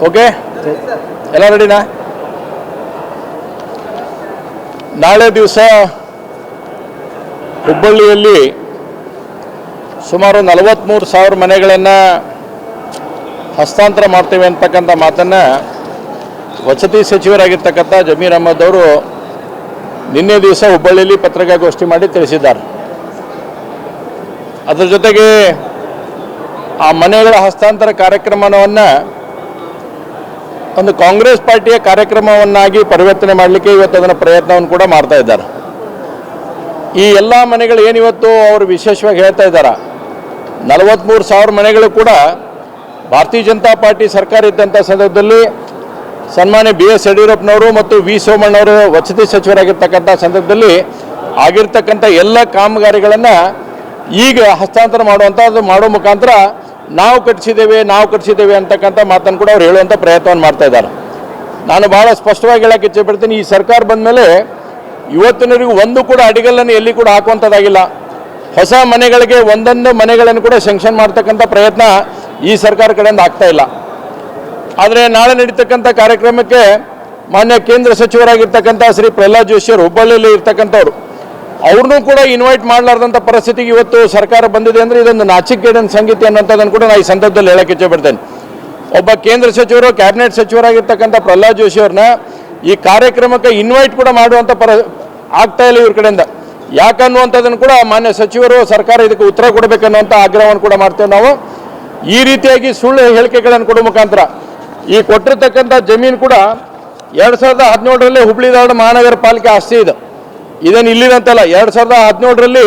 Okay, ಎಲ್ಲ ರೆಡಿನಾ? ನಾಳೆ ದಿವಸ ಹುಬ್ಬಳ್ಳಿಯಲ್ಲಿ ಸುಮಾರು 43,000 ಮನೆಗಳನ್ನು ಹಸ್ತಾಂತರ ಮಾಡ್ತೇವೆ ಅಂತಕ್ಕಂಥ ಮಾತನ್ನು ವಸತಿ ಸಚಿವರಾಗಿರ್ತಕ್ಕಂಥ ಜಮೀರ್ ಅಹ್ಮದ್ ಅವರು ನಿನ್ನೆ ದಿವಸ ಹುಬ್ಬಳ್ಳಿಯಲ್ಲಿ ಪತ್ರಿಕಾಗೋಷ್ಠಿ ಮಾಡಿ ತಿಳಿಸಿದ್ದಾರೆ. ಅದರ ಜೊತೆಗೆ ಆ ಮನೆಗಳ ಹಸ್ತಾಂತರ ಕಾರ್ಯಕ್ರಮವನ್ನು ಒಂದು ಕಾಂಗ್ರೆಸ್ ಪಾರ್ಟಿಯ ಕಾರ್ಯಕ್ರಮವನ್ನಾಗಿ ಪರಿವರ್ತನೆ ಮಾಡಲಿಕ್ಕೆ ಇವತ್ತು ಅದನ್ನು ಪ್ರಯತ್ನವನ್ನು ಕೂಡ ಮಾಡ್ತಾ ಇದ್ದಾರೆ. ಈ ಎಲ್ಲ ಮನೆಗಳು ಏನಿವತ್ತು ಅವರು ವಿಶೇಷವಾಗಿ ಹೇಳ್ತಾ ಇದ್ದಾರೆ, 43,000 ಮನೆಗಳು ಕೂಡ ಭಾರತೀಯ ಜನತಾ ಪಾರ್ಟಿ ಸರ್ಕಾರ ಇದ್ದಂಥ ಸಂದರ್ಭದಲ್ಲಿ ಸನ್ಮಾನ್ಯ BS ಯಡಿಯೂರಪ್ಪನವರು ಮತ್ತು V ಸೋಮಣ್ಣವರು ವಸತಿ ಸಚಿವರಾಗಿರ್ತಕ್ಕಂಥ ಸಂದರ್ಭದಲ್ಲಿ ಆಗಿರ್ತಕ್ಕಂಥ ಎಲ್ಲ ಕಾಮಗಾರಿಗಳನ್ನು ಈಗ ಹಸ್ತಾಂತರ ಮಾಡೋ ಮುಖಾಂತರ ನಾವು ಕಟ್ಟಿಸಿದ್ದೇವೆ ಅಂತಕ್ಕಂಥ ಮಾತನ್ನು ಕೂಡ ಅವ್ರು ಹೇಳುವಂಥ ಪ್ರಯತ್ನವನ್ನು ಮಾಡ್ತಾ ಇದ್ದಾರೆ. ನಾನು ಭಾಳ ಸ್ಪಷ್ಟವಾಗಿ ಹೇಳಕ್ಕೆ ಇಚ್ಛೆಪಡ್ತೀನಿ, ಈ ಸರ್ಕಾರ ಬಂದ ಮೇಲೆ ಇವತ್ತಿನವರೆಗೂ ಒಂದು ಕೂಡ ಅಡಿಗಲ್ಲನ್ನು ಎಲ್ಲಿ ಕೂಡ ಹಾಕುವಂಥದ್ದಾಗಿಲ್ಲ. ಹೊಸ ಮನೆಗಳಿಗೆ ಒಂದೊಂದು ಮನೆಗಳನ್ನು ಕೂಡ ಸ್ಯಾಂಕ್ಷನ್ ಮಾಡ್ತಕ್ಕಂಥ ಪ್ರಯತ್ನ ಈ ಸರ್ಕಾರ ಕಡೆಯಿಂದ ಆಗ್ತಾ ಇಲ್ಲ. ಆದರೆ ನಾಳೆ ನಡೀತಕ್ಕಂಥ ಕಾರ್ಯಕ್ರಮಕ್ಕೆ ಮಾನ್ಯ ಕೇಂದ್ರ ಸಚಿವರಾಗಿರ್ತಕ್ಕಂಥ ಶ್ರೀ ಪ್ರಹ್ಲಾದ್ ಜೋಶಿ ಅವರು ಹುಬ್ಬಳ್ಳಿಯಲ್ಲಿ ಇರ್ತಕ್ಕಂಥವ್ರು, ಅವ್ರನ್ನೂ ಕೂಡ ಇನ್ವೈಟ್ ಮಾಡಲಾರ್ದಂಥ ಪರಿಸ್ಥಿತಿಗೆ ಇವತ್ತು ಸರ್ಕಾರ ಬಂದಿದೆ ಅಂದರೆ ಇದೊಂದು ನಾಚಿಕೆಗೇಡಿನ ಸಂಗತಿ ಅನ್ನೋಂಥದ್ದನ್ನು ಕೂಡ ನಾನು ಈ ಸಂದರ್ಭದಲ್ಲಿ ಹೇಳಕ್ಕೆ ಇಚ್ಛೆಪಡ್ತೇನೆ. ಒಬ್ಬ ಕೇಂದ್ರ ಸಚಿವರು ಕ್ಯಾಬಿನೆಟ್ ಸಚಿವರಾಗಿರ್ತಕ್ಕಂಥ ಪ್ರಹ್ಲಾದ್ ಜೋಶಿ ಅವ್ರನ್ನ ಈ ಕಾರ್ಯಕ್ರಮಕ್ಕೆ ಇನ್ವೈಟ್ ಕೂಡ ಮಾಡುವಂಥ ಆಗ್ತಾ ಇಲ್ಲ ಇವ್ರ ಕಡೆಯಿಂದ. ಯಾಕನ್ನುವಂಥದ್ದನ್ನು ಕೂಡ ಮಾನ್ಯ ಸಚಿವರು ಸರ್ಕಾರ ಇದಕ್ಕೆ ಉತ್ತರ ಕೊಡಬೇಕನ್ನುವಂಥ ಆಗ್ರಹವನ್ನು ಕೂಡ ಮಾಡ್ತೇವೆ ನಾವು. ಈ ರೀತಿಯಾಗಿ ಸುಳ್ಳು ಹೇಳಿಕೆಗಳನ್ನು ಕೊಡುವ ಮುಖಾಂತರ ಈ ಕೊಟ್ಟಿರ್ತಕ್ಕಂಥ ಜಮೀನು ಕೂಡ 2017ರಲ್ಲಿ ಹುಬ್ಬಳ್ಳಿ ಧಾರವಾಡ ಮಹಾನಗರ ಪಾಲಿಕೆ ಆಸ್ತಿ ಇದೆ. ಇದೇನು ಇಲ್ಲಿದಂತಲ್ಲ, 2017ರಲ್ಲಿ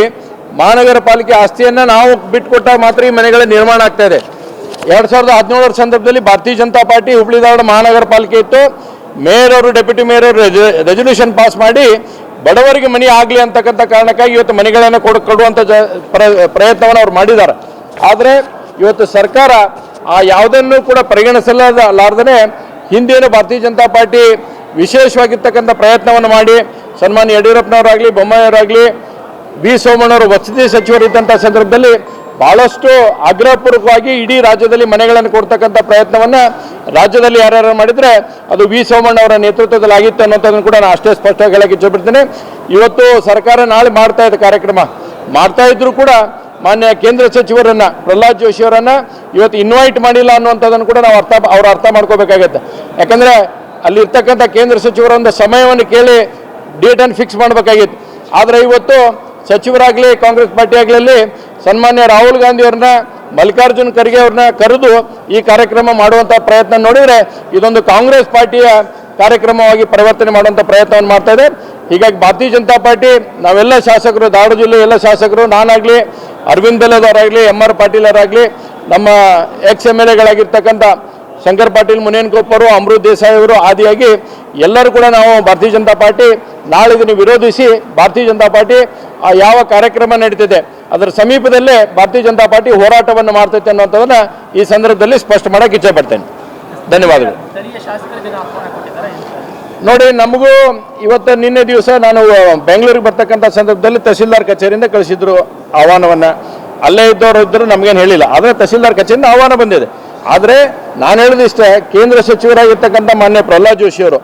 ಮಹಾನಗರ ಪಾಲಿಕೆ ಆಸ್ತಿಯನ್ನು ನಾವು ಬಿಟ್ಟುಕೊಟ್ಟಾಗ ಮಾತ್ರ ಈ ಮನೆಗಳ ನಿರ್ಮಾಣ ಆಗ್ತಾ ಇದೆ. 2017ರ ಸಂದರ್ಭದಲ್ಲಿ ಭಾರತೀಯ ಜನತಾ ಪಾರ್ಟಿ ಹುಬ್ಬಳ್ಳಿ ಧಾರವಾಡ ಮಹಾನಗರ ಪಾಲಿಕೆ ಇತ್ತು. ಮೇಯರ್ ಅವರು ಡೆಪ್ಯೂಟಿ ಮೇಯರ್ ಅವರು ರೆಸಲ್ಯೂಷನ್ ಪಾಸ್ ಮಾಡಿ ಬಡವರಿಗೆ ಮನೆ ಆಗಲಿ ಅಂತಕ್ಕಂಥ ಕಾರಣಕ್ಕಾಗಿ ಇವತ್ತು ಮನೆಗಳನ್ನು ಕೊಡುವಂಥ ಪ್ರಯತ್ನವನ್ನು ಅವ್ರು ಮಾಡಿದ್ದಾರೆ. ಆದರೆ ಇವತ್ತು ಸರ್ಕಾರ ಆ ಯಾವುದನ್ನು ಕೂಡ ಪರಿಗಣಿಸಲಾರ್ದೇ ಹಿಂದೇನು ಭಾರತೀಯ ಜನತಾ ಪಾರ್ಟಿ ವಿಶೇಷವಾಗಿರ್ತಕ್ಕಂಥ ಪ್ರಯತ್ನವನ್ನು ಮಾಡಿ ಸನ್ಮಾನ್ಯ ಯಡಿಯೂರಪ್ಪನವರಾಗಲಿ ಬೊಮ್ಮಾಯಿಯವರಾಗಲಿ V ಸೋಮಣ್ಣವರು ವಸತಿ ಸಚಿವರಿದ್ದಂಥ ಸಂದರ್ಭದಲ್ಲಿ ಭಾಳಷ್ಟು ಆಗ್ರಹಪೂರ್ವಕವಾಗಿ ಇಡೀ ರಾಜ್ಯದಲ್ಲಿ ಮನೆಗಳನ್ನು ಕೊಡ್ತಕ್ಕಂಥ ಪ್ರಯತ್ನವನ್ನು ರಾಜ್ಯದಲ್ಲಿ ಯಾರ್ಯಾರು ಮಾಡಿದರೆ ಅದು V ಸೋಮಣ್ಣವರ ನೇತೃತ್ವದಲ್ಲಿ ಆಗಿತ್ತು ಅನ್ನೋಂಥದ್ದನ್ನು ಕೂಡ ನಾನು ಅಷ್ಟೇ ಸ್ಪಷ್ಟವಾಗಿ ಹೇಳಕ್ಕೆ ಇಚ್ಛೆಪಡ್ತೀನಿ. ಇವತ್ತು ಸರ್ಕಾರ ನಾಳೆ ಮಾಡ್ತಾ ಇದೆ ಕಾರ್ಯಕ್ರಮ ಮಾಡ್ತಾ ಇದ್ರೂ ಕೂಡ ಮಾನ್ಯ ಕೇಂದ್ರ ಸಚಿವರನ್ನು ಪ್ರಹ್ಲಾದ್ ಜೋಶಿ ಅವರನ್ನು ಇವತ್ತು ಇನ್ವೈಟ್ ಮಾಡಿಲ್ಲ ಅನ್ನುವಂಥದ್ದನ್ನು ಕೂಡ ನಾವು ಅವ್ರು ಅರ್ಥ ಮಾಡ್ಕೋಬೇಕಾಗತ್ತೆ. ಯಾಕಂದರೆ ಅಲ್ಲಿರ್ತಕ್ಕಂಥ ಕೇಂದ್ರ ಸಚಿವರ ಒಂದು ಸಮಯವನ್ನು ಕೇಳಿ ಡೇಟನ್ನು ಫಿಕ್ಸ್ ಮಾಡಬೇಕಾಗಿತ್ತು. ಆದರೆ ಇವತ್ತು ಸಚಿವರಾಗಲಿ ಕಾಂಗ್ರೆಸ್ ಪಾರ್ಟಿ ಆಗಲಿ ಸನ್ಮಾನ್ಯ ರಾಹುಲ್ ಗಾಂಧಿ ಅವ್ರನ್ನ ಮಲ್ಲಿಕಾರ್ಜುನ್ ಖರ್ಗೆ ಅವ್ರನ್ನ ಕರೆದು ಈ ಕಾರ್ಯಕ್ರಮ ಮಾಡುವಂಥ ಪ್ರಯತ್ನ ನೋಡಿದರೆ ಇದೊಂದು ಕಾಂಗ್ರೆಸ್ ಪಾರ್ಟಿಯ ಕಾರ್ಯಕ್ರಮವಾಗಿ ಪರಿವರ್ತನೆ ಮಾಡುವಂಥ ಪ್ರಯತ್ನವನ್ನು ಮಾಡ್ತಾ ಇದೆ. ಹೀಗಾಗಿ ಭಾರತೀಯ ಜನತಾ ಪಾರ್ಟಿ ನಾವೆಲ್ಲ ಶಾಸಕರು, ಧಾರವಾಡ ಜಿಲ್ಲೆ ಎಲ್ಲ ಶಾಸಕರು, ನಾನಾಗಲಿ ಅರವಿಂದ್ ಬೆಲ್ಲದವರಾಗಲಿ MR ಪಾಟೀಲ್ ಅವರಾಗಲಿ ನಮ್ಮ ex-MLAಗಳಾಗಿರ್ತಕ್ಕಂಥ ಶಂಕರ್ ಪಾಟೀಲ್ ಮುನೇನ್ಕೊಪ್ಪರು, ಅಮೃತ್ ದೇಸಾಯಿ ಅವರು ಆದಿಯಾಗಿ ಎಲ್ಲರೂ ಕೂಡ ನಾವು ಭಾರತೀಯ ಜನತಾ ಪಾರ್ಟಿ ನಾಳೆ ಇದನ್ನು ವಿರೋಧಿಸಿ ಭಾರತೀಯ ಜನತಾ ಪಾರ್ಟಿ ಯಾವ ಕಾರ್ಯಕ್ರಮ ನಡೀತಿದೆ ಅದರ ಸಮೀಪದಲ್ಲೇ ಭಾರತೀಯ ಜನತಾ ಪಾರ್ಟಿ ಹೋರಾಟವನ್ನು ಮಾಡ್ತೈತೆ ಅನ್ನುವಂಥದ್ದನ್ನು ಈ ಸಂದರ್ಭದಲ್ಲಿ ಸ್ಪಷ್ಟ ಮಾಡೋಕ್ಕೆ ಇಚ್ಛೆ ಪಡ್ತೇನೆ. ಧನ್ಯವಾದಗಳು. ನೋಡಿ, ನಮಗೂ ಇವತ್ತು ನಿನ್ನೆ ದಿವಸ ನಾನು ಬೆಂಗಳೂರಿಗೆ ಬರ್ತಕ್ಕಂಥ ಸಂದರ್ಭದಲ್ಲಿ ತಹಸೀಲ್ದಾರ್ ಕಚೇರಿಯಿಂದ ಕಳಿಸಿದ್ರು ಆಹ್ವಾನವನ್ನು. ಅಲ್ಲೇ ಇದ್ದವರು ಇದ್ದರು, ನಮಗೇನು ಹೇಳಿಲ್ಲ. ಆದರೆ ತಹಸೀಲ್ದಾರ್ ಕಚೇರಿಯಿಂದ ಆಹ್ವಾನ ಬಂದಿದೆ. ಆದರೆ ನಾನು ಹೇಳಿದಿಷ್ಟೇ, ಕೇಂದ್ರ ಸಚಿವರಾಗಿರ್ತಕ್ಕಂಥ ಮಾನ್ಯ ಪ್ರಹ್ಲಾದ್ ಜೋಶಿ ಅವರು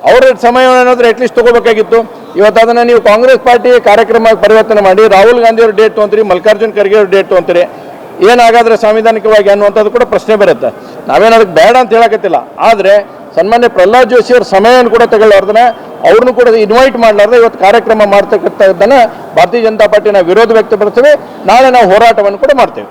ಅವರ ಸಮಯವನ್ನು ಏನಾದರೂ ಅಟ್ಲೀಸ್ಟ್ ತೊಗೋಬೇಕಾಗಿತ್ತು. ಇವತ್ತು ಅದನ್ನು ನೀವು ಕಾಂಗ್ರೆಸ್ ಪಾರ್ಟಿ ಕಾರ್ಯಕ್ರಮ ಪರಿವರ್ತನೆ ಮಾಡಿ ರಾಹುಲ್ ಗಾಂಧಿ ಅವರು ಡೇಟ್ ತೊಗೊಂತೀರಿ, ಮಲ್ಲಿಕಾರ್ಜುನ್ ಖರ್ಗೆ ಅವರು ಡೇಟ್ ತೊಗೊಂತೀರಿ, ಏನಾಗಾದರೆ ಸಾಂವಿಧಾನಿಕವಾಗಿ ಅನ್ನುವಂಥದ್ದು ಕೂಡ ಪ್ರಶ್ನೆ ಬರುತ್ತೆ. ನಾವೇನು ಅದಕ್ಕೆ ಬೇಡ ಅಂತ ಹೇಳಕತ್ತಿಲ್ಲ. ಆದರೆ ಸನ್ಮಾನ್ಯ ಪ್ರಹ್ಲಾದ್ ಜೋಶಿ ಅವ್ರ ಸಮಯವನ್ನು ಕೂಡ ತಗೊಳ್ಳಾರ್ದನ್ನ ಅವ್ರನ್ನೂ ಕೂಡ ಇನ್ವೈಟ್ ಮಾಡಲಾರ್ದೆ ಇವತ್ತು ಕಾರ್ಯಕ್ರಮ ಮಾಡ್ತಕ್ಕಂಥದ್ದನ್ನು ಭಾರತೀಯ ಜನತಾ ಪಾರ್ಟಿನ ವಿರೋಧ ವ್ಯಕ್ತಪಡಿಸ್ತೇವೆ. ನಾಳೆ ನಾವು ಹೋರಾಟವನ್ನು ಕೂಡ ಮಾಡ್ತೇವೆ.